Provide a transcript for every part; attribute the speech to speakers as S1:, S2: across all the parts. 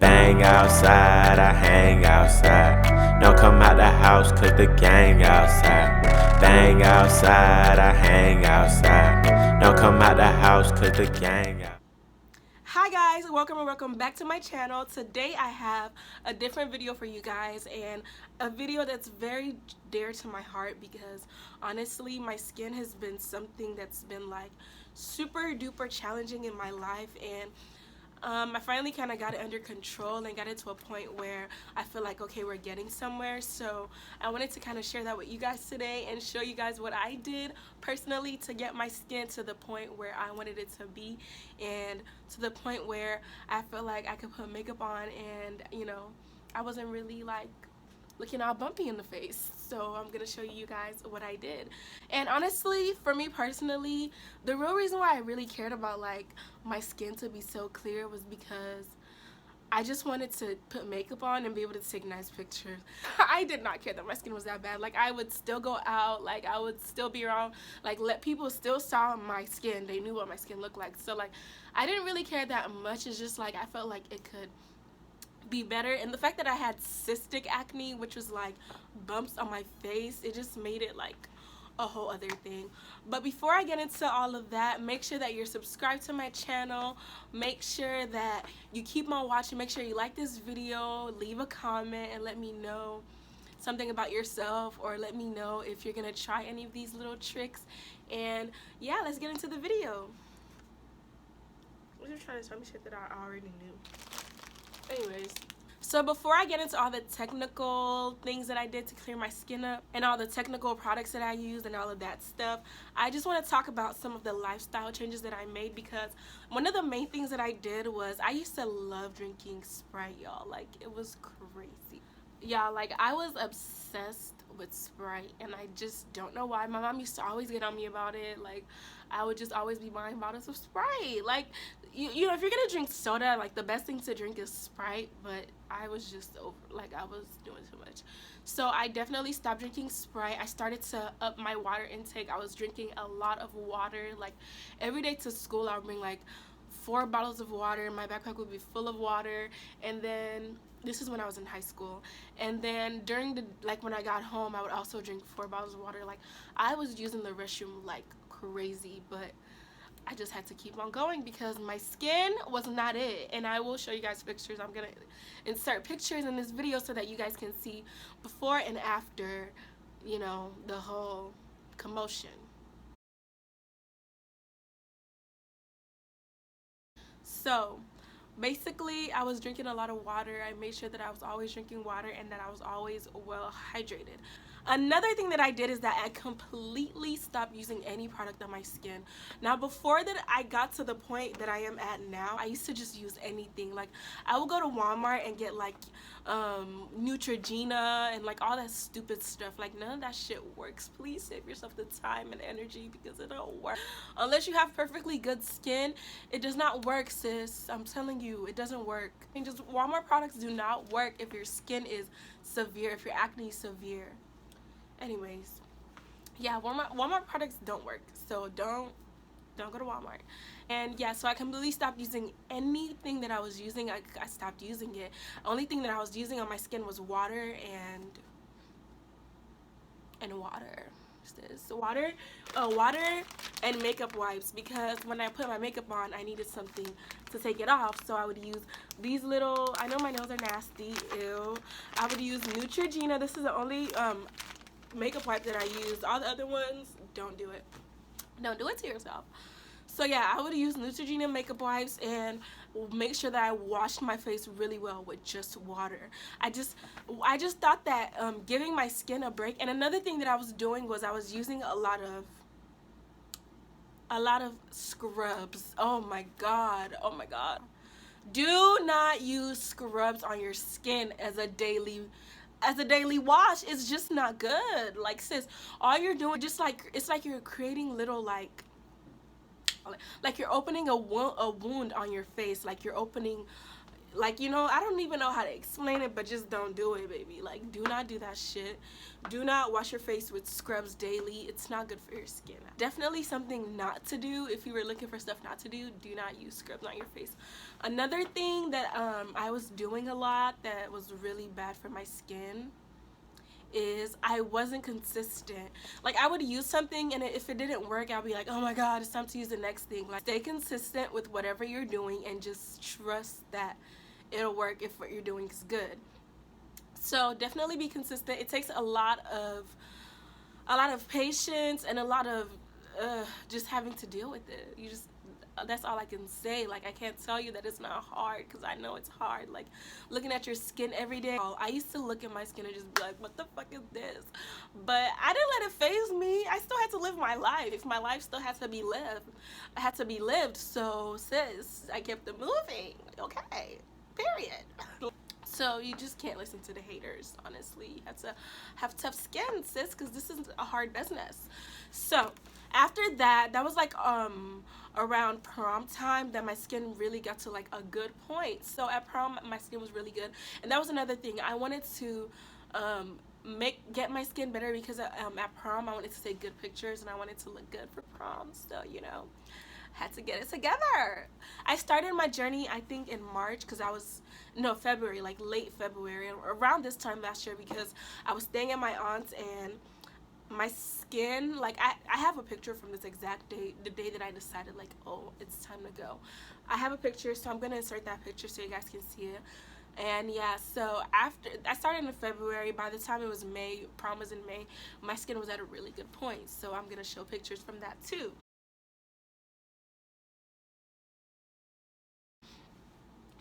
S1: Bang outside, I hang outside. Don't come out the house, cause the gang outside. Bang outside, I hang outside. Don't come out the house, cause the gang outside.
S2: Hi guys, welcome back to my channel. Today I have a different video for you guys, and a video that's very dear to my heart because honestly my skin has been something that's been like super duper challenging in my life, and I finally kind of got it under control and got it to a point where I feel like, okay, we're getting somewhere. So I wanted to kind of share that with you guys today and show you guys what I did personally to get my skin to the point where I wanted it to be, and to the point where I feel like I could put makeup on and, you know, I wasn't really like looking all bumpy in the face. So I'm gonna show you guys what I did. And honestly, for me personally, the real reason why I really cared about like my skin to be so clear was because I just wanted to put makeup on and be able to take nice pictures. I did not care that my skin was that bad. Like, I would still go out, like I would still be around, like let people still saw my skin. They knew what my skin looked like. So like I didn't really care that much. It's just like I felt like it could be better, and the fact that I had cystic acne, which was like bumps on my face, it just made it like a whole other thing. But before I get into all of that, make sure that you're subscribed to my channel, make sure that you keep on watching, make sure you like this video, leave a comment and let me know something about yourself, or let me know if you're gonna try any of these little tricks. And yeah, let's get into the video. What are you trying to tell me shit that I already knew? Anyways, so before I get into all the technical things that I did to clear my skin up and all the technical products that I used and all of that stuff, I just want to talk about some of the lifestyle changes that I made, because one of the main things that I did was I used to love drinking Sprite, y'all. Like, it was crazy. Y'all, like, I was obsessed with Sprite, and I just don't know why. My mom used to always get on me about it. Like, I would just always be buying bottles of Sprite. Like, you know, if you're gonna drink soda, like, the best thing to drink is Sprite, but I was just over, like, I was doing too much. So I definitely stopped drinking Sprite. I started to up my water intake. I was drinking a lot of water. Like, every day to school, I would bring like 4 bottles of water. My backpack would be full of water. And then this is when I was in high school, and then during the, like, when I got home, I would also drink 4 bottles of water. Like, I was using the restroom like crazy, but I just had to keep on going because my skin was not it. And I will show you guys pictures. I'm gonna insert pictures in this video so that you guys can see before and after, you know, the whole commotion. So basically, I was drinking a lot of water. I made sure that I was always drinking water and that I was always well hydrated. Another thing that I did is that I completely stopped using any product on my skin. Now, before that, I got to the point that I am at now, I used to just use anything. Like, I would go to Walmart and get like Neutrogena and like all that stupid stuff. Like, none of that shit works. Please save yourself the time and energy because it don't work. Unless you have perfectly good skin, it does not work, sis. I'm telling you, it doesn't work. And just Walmart products do not work if your skin is severe, if your acne is severe. Anyways, yeah, Walmart products don't work, so don't go to Walmart. And yeah, so I completely stopped using anything that I was using. I stopped using it. The only thing that I was using on my skin was water and water. This water and makeup wipes, because when I put my makeup on, I needed something to take it off. So I would use these little, I know my nails are nasty, ew. I would use Neutrogena. This is the only makeup wipe that I used. All the other ones, don't do it. Don't do it to yourself. So yeah, I would use Neutrogena makeup wipes and make sure that I washed my face really well with just water. I just thought that giving my skin a break. And another thing that I was doing was I was using a lot of scrubs. Oh my god, oh my god. Do not use scrubs on your skin as a daily wash. It's just not good. Like, sis, all you're doing, just like, it's like you're creating little like you're opening a wound on your face. Like, you're opening like, you know, I don't even know how to explain it, but just don't do it, baby. Like, do not do that shit. Do not wash your face with scrubs daily. It's not good for your skin. Definitely something not to do. If you were looking for stuff not to do, do not use scrubs on your face. Another thing that I was doing a lot that was really bad for my skin is I wasn't consistent. Like, I would use something, and if it didn't work, I'll be like, oh my god, it's time to use the next thing. Like, stay consistent with whatever you're doing and just trust that it'll work if what you're doing is good. So definitely be consistent. It takes a lot of patience and a lot of just having to deal with it. You just, that's all I can say. Like, I can't tell you that it's not hard, because I know it's hard. Like, looking at your skin every day, I used to look at my skin and just be like, what the fuck is this? But I didn't let it faze me. I still had to live my life. My life still had to be lived. So sis, I kept it moving. Okay, period. So you just can't listen to the haters, honestly. You have to have tough skin, sis, because this is a hard business. So after that, that was like around prom time that my skin really got to like a good point. So at prom, my skin was really good. And that was another thing. I wanted to get my skin better, because at prom I wanted to take good pictures and I wanted to look good for prom. So, you know, had to get it together. I started my journey, I think, in March, because February, like late February, around this time last year, because I was staying at my aunt's, and my skin, like, I have a picture from this exact day, the day that I decided, like, oh, it's time to go. I have a picture, so I'm gonna insert that picture so you guys can see it. And yeah, so after I started in February, by the time it was May, prom was in May, my skin was at a really good point. So I'm gonna show pictures from that too.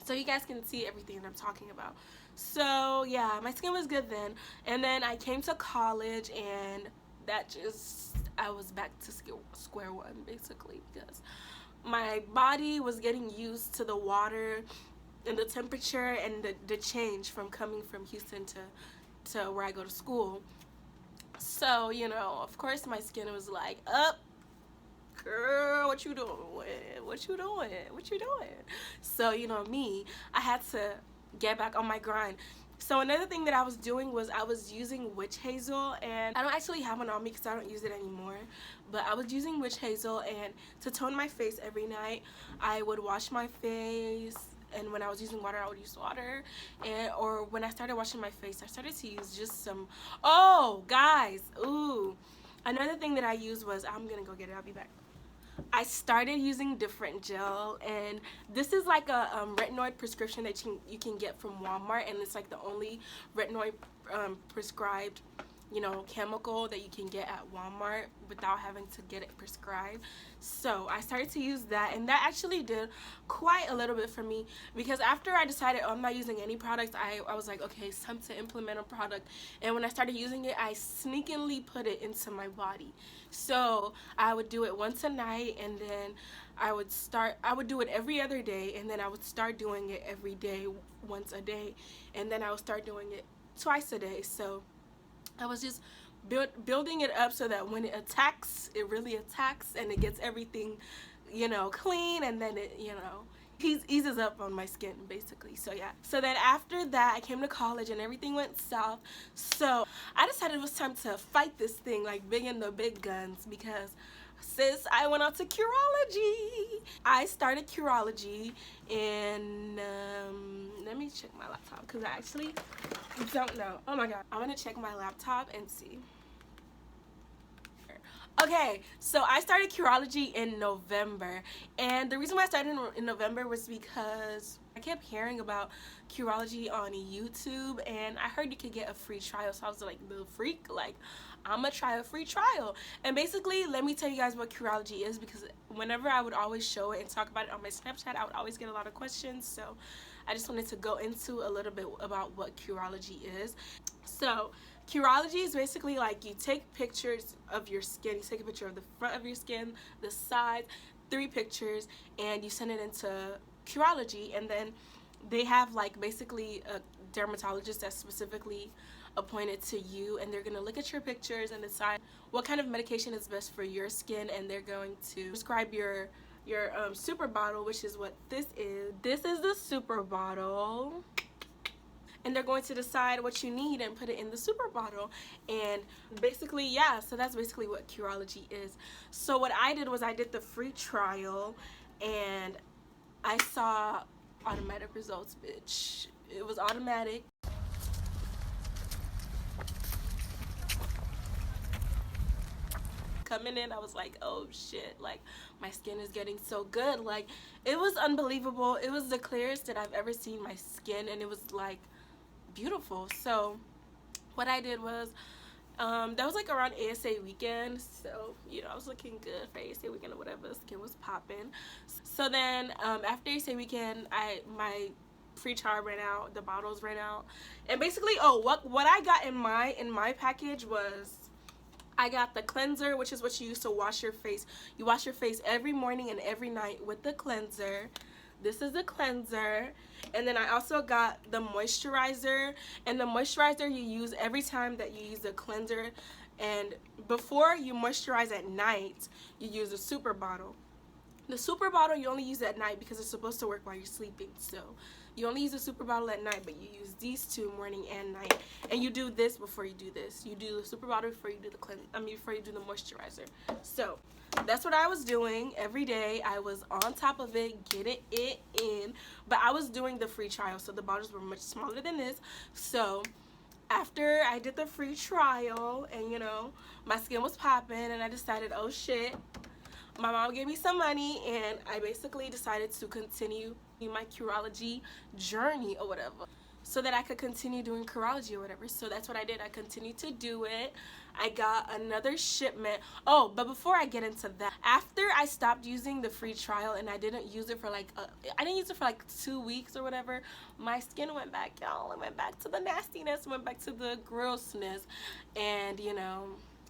S2: So you guys can see everything that I'm talking about. So yeah, my skin was good then. And then I came to college, and that just, I was back to square one, basically, because my body was getting used to the water and the temperature and the change from coming from Houston to where I go to school. So, you know, of course my skin was like, up, girl, what you doing? What you doing? What you doing? So, you know, me, I had to get back on my grind. So another thing that I was doing was I was using witch hazel, and I don't actually have one on me because I don't use it anymore, but I was using witch hazel, and to tone my face every night, I would wash my face, and when I was using water, I would use water, or when I started washing my face, I started to use just some, oh guys, ooh, another thing that I used was, I'm gonna go get it, I'll be back. I started using different gel, and this is like a retinoid prescription that you can get from Walmart, and it's like the only retinoid prescribed, you know, chemical that you can get at Walmart without having to get it prescribed. So I started to use that, and that actually did quite a little bit for me, because after I decided, oh, I'm not using any products, I was like, okay, it's time to implement a product. And when I started using it, I sneakily put it into my body. So I would do it once a night, and then I would do it every other day, and then I would start doing it every day, once a day, and then I would start doing it twice a day. So I was just building it up so that when it attacks, it really attacks, and it gets everything, you know, clean, and then it, you know, eases up on my skin, basically. So yeah, so then after that, I came to college and everything went south. So I decided it was time to fight this thing, like big in the big guns, because sis, I went out to Curology. I started Curology, and let me check my laptop, because I actually don't know. Oh my god, I'm gonna check my laptop and see. Okay, so I started Curology in November, and the reason why I started in November was because I kept hearing about Curology on YouTube, and I heard you could get a free trial, so I was like, the freak, like, I'm gonna try a free trial. And basically, let me tell you guys what Curology is, because whenever I would always show it and talk about it on my Snapchat, I would always get a lot of questions, so I just wanted to go into a little bit about what Curology is. So Curology is basically like, you take pictures of your skin, you take a picture of the front of your skin, the sides, 3 pictures, and you send it into Curology, and then they have like basically a dermatologist that's specifically appointed to you, and they're going to look at your pictures and decide what kind of medication is best for your skin, and they're going to prescribe your your super bottle, which is what this is. This is the super bottle. And they're going to decide what you need and put it in the super bottle. And basically, yeah, so that's basically what Curology is. So what I did was I did the free trial, and I saw automatic results, bitch. It was automatic. Coming in, I was like, oh shit, like my skin is getting so good. Like, it was unbelievable. It was the clearest that I've ever seen my skin, and it was like beautiful. So what I did was that was like around ASA weekend, so you know I was looking good for ASA weekend or whatever. Skin was popping. So then after ASA weekend, my free trial ran out, the bottles ran out, and basically, oh, what I got in my package was, I got the cleanser, which is what you use to wash your face. You wash your face every morning and every night with the cleanser. This is the cleanser. And then I also got the moisturizer, and the moisturizer you use every time that you use the cleanser. And before you moisturize at night, you use a super bottle. The super bottle you only use at night because it's supposed to work while you're sleeping. So you only use a super bottle at night, but you use these two morning and night. And you do this before you do this. You do the super bottle before you do the before you do the moisturizer. So that's what I was doing every day. I was on top of it, getting it in. But I was doing the free trial, so the bottles were much smaller than this. So after I did the free trial, and you know, my skin was popping, and I decided, oh shit, my mom gave me some money, and I basically decided to continue my Curology journey or whatever, so that I could continue doing Curology or whatever. So that's what I did. I continued to do it. I got another shipment. Oh, but before I get into that, after I stopped using the free trial and I didn't use it for like I didn't use it for like 2 weeks or whatever, my skin went back, y'all. It went back to the nastiness, went back to the grossness, and you know,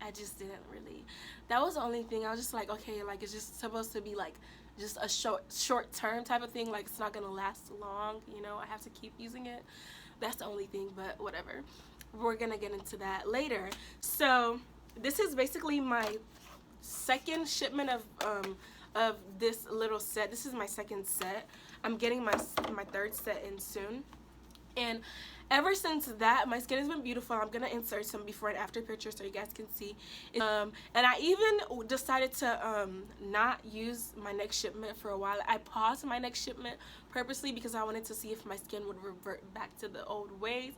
S2: I just didn't really, that was the only thing. I was just like, okay, like it's just supposed to be like just a short term type of thing, like it's not gonna last long, you know, I have to keep using it. That's the only thing, but whatever, we're gonna get into that later. So this is basically my second shipment of this little set. This is my second set. I'm getting my third set in soon, and ever since that, my skin has been beautiful. I'm gonna insert some before and after pictures so you guys can see. And I even decided to not use my next shipment for a while. I paused my next shipment purposely because I wanted to see if my skin would revert back to the old ways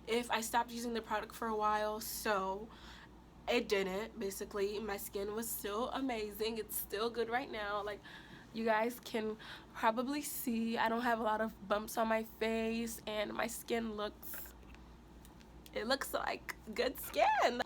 S2: if I stopped using the product for a while. So it didn't. Basically, my skin was still amazing. It's still good right now. Like, you guys can probably see, I don't have a lot of bumps on my face, and my skin looks like good skin.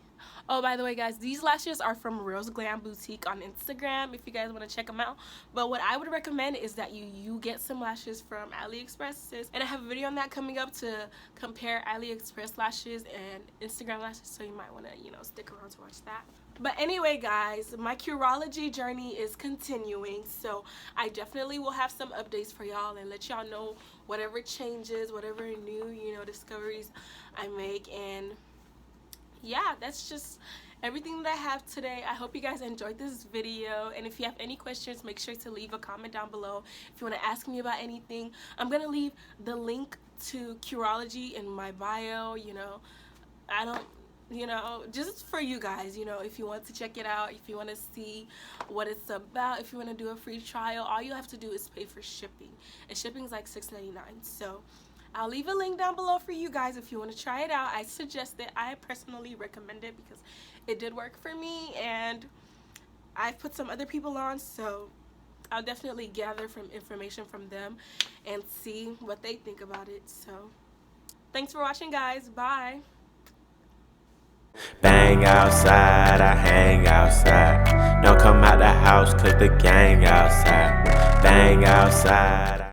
S2: Oh, by the way, guys, these lashes are from Rose Glam Boutique on Instagram if you guys want to check them out. But what I would recommend is that you get some lashes from AliExpress, sis. And I have a video on that coming up to compare AliExpress lashes and Instagram lashes, so you might want to, you know, stick around to watch that. But anyway, guys, my Curology journey is continuing, so I definitely will have some updates for y'all and let y'all know whatever changes, whatever new, you know, discoveries I make. And yeah, that's just everything that I have today. I hope you guys enjoyed this video, and if you have any questions, make sure to leave a comment down below. If you want to ask me about anything, I'm gonna leave the link to Curology in my bio. You know, I don't, you know, just for you guys, you know, if you want to check it out, if you want to see what it's about, if you want to do a free trial, all you have to do is pay for shipping, and shipping is like $6.99. So I'll leave a link down below for you guys if you want to try it out. I suggest it. I personally recommend it because it did work for me, and I've put some other people on, so I'll definitely gather from information from them and see what they think about it. So thanks for watching, guys. Bye.
S1: Bang outside, I hang outside. Don't come out the house, cause the gang outside. Bang outside.